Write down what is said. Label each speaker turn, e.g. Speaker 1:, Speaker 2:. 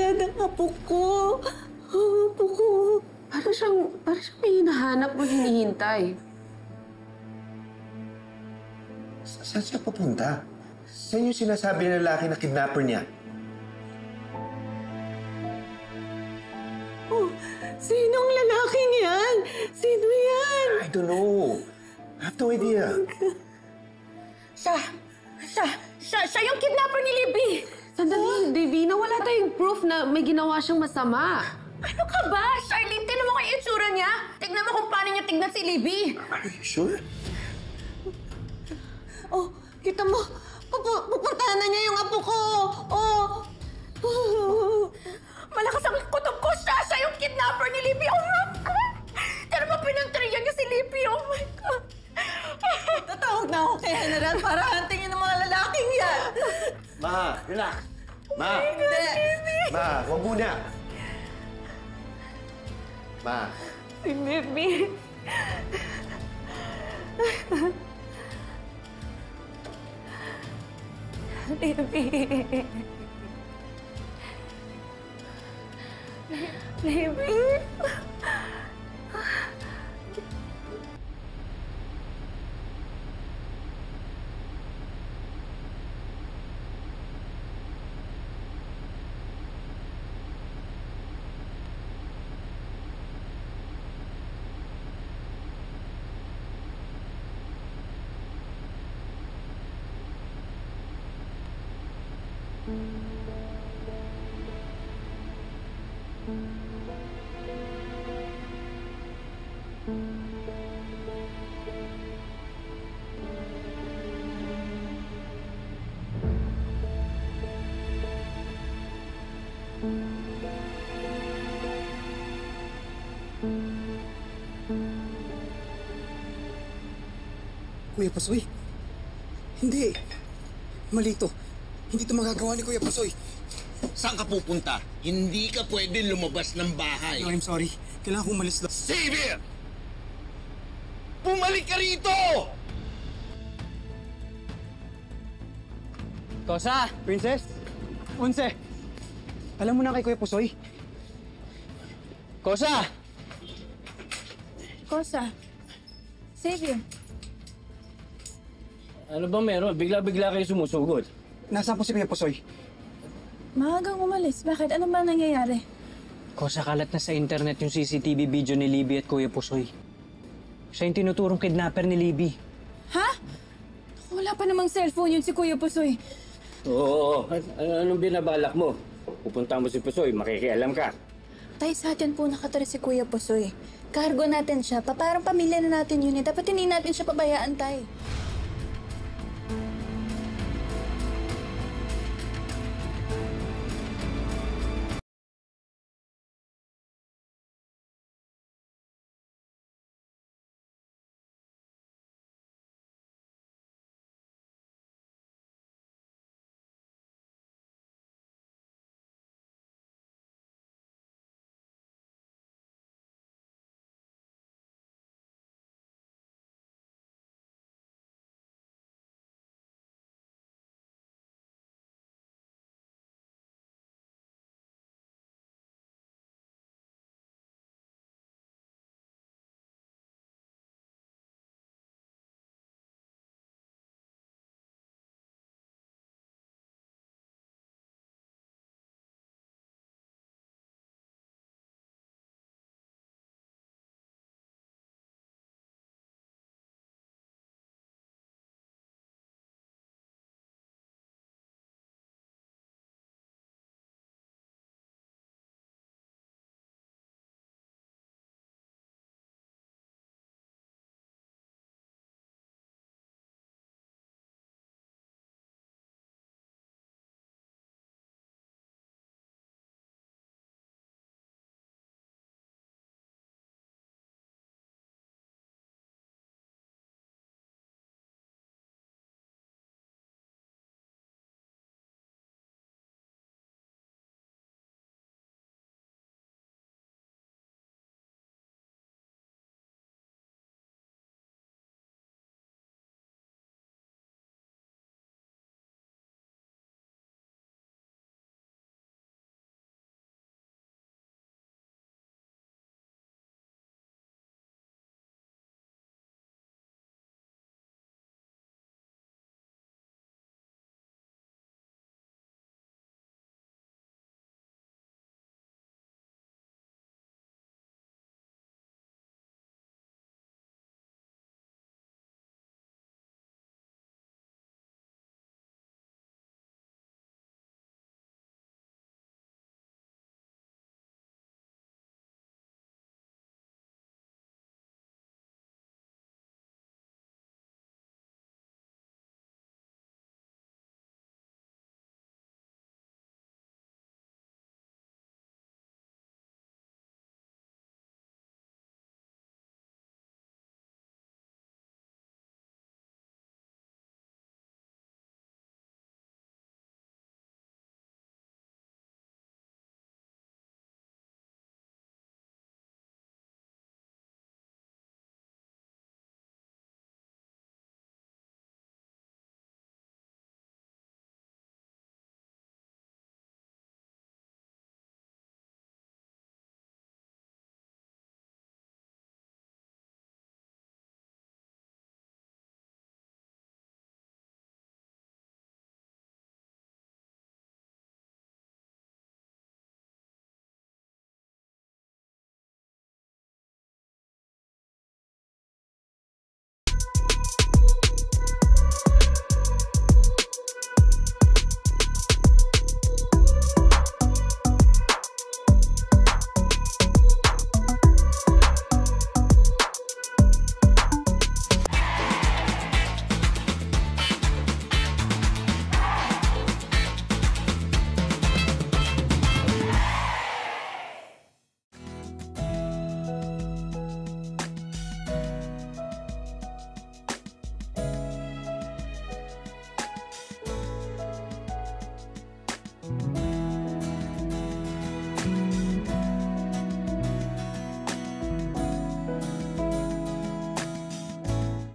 Speaker 1: agad ang apo ko. Apo ko.
Speaker 2: Para siyang may hinahanap mo, hinihintay.
Speaker 3: Saan siya papunta? Saan yung sinasabi ng lalaki na kidnapper niya?
Speaker 1: Oh, sinong lalaking yan? Sino yan?
Speaker 3: I don't know. I have no idea.
Speaker 4: Siya yung kidnapper ni Libby!
Speaker 2: Sandali, Davina, wala tayong proof na may ginawa siyang masama.
Speaker 4: Ano ka ba? Charlene, tignan mo kung yung itsura niya. Tignan mo kung paano niya tignan si Libby.
Speaker 3: Are you sure?
Speaker 1: Oh, kita mo. Pupuntahan na niya yung apo ko. Oh.
Speaker 4: Malakas ang kutob ko siya. Siya yung kidnapper ni Libby. Oh my God! Pero ba pinagtriyan niya si Libby? Oh my God!
Speaker 1: Tatawag na ako kay General para hantingin ng mga lalaking yan.
Speaker 3: Ma, relax. Ma.
Speaker 1: Hindi.
Speaker 3: Ma, huwag muna. Ma.
Speaker 4: Si Libby. Libby. Libby.
Speaker 5: Kuya Pasoy? Hindi. Mali to. Hindi to magagawa ni Kuya Pasoy.
Speaker 6: Saan ka pupunta? Hindi ka pwede lumabas ng bahay.
Speaker 5: No, I'm sorry. Kailangan ko umalis daw.
Speaker 6: Xavier! Bumalik ka rito!
Speaker 5: Kosa! Princess! Unse! Alam mo na kay Kuya Pasoy? Kosa!
Speaker 4: Kosa. Xavier.
Speaker 7: Ano ba meron? Bigla-bigla kayo sumusugod.
Speaker 5: Nasaan po si Kuya Pasoy?
Speaker 4: Maagang umalis. Bakit? Ano ba nangyayari?
Speaker 7: Kosa, kalat na sa internet yung CCTV video ni Libby at Kuya Pusoy. Siya yung tinuturong kidnapper ni Libby.
Speaker 4: Ha? Wala pa namang cellphone yun si Kuya Pusoy.
Speaker 7: Oo. Anong binabalak mo? Pupunta mo si Pusoy, makikialam ka.
Speaker 4: Tay, sa atin po nakatira si Kuya Pusoy. Cargo natin siya. Parang pamilya na natin yun eh. Dapat hindi natin siya pabayaan, tay.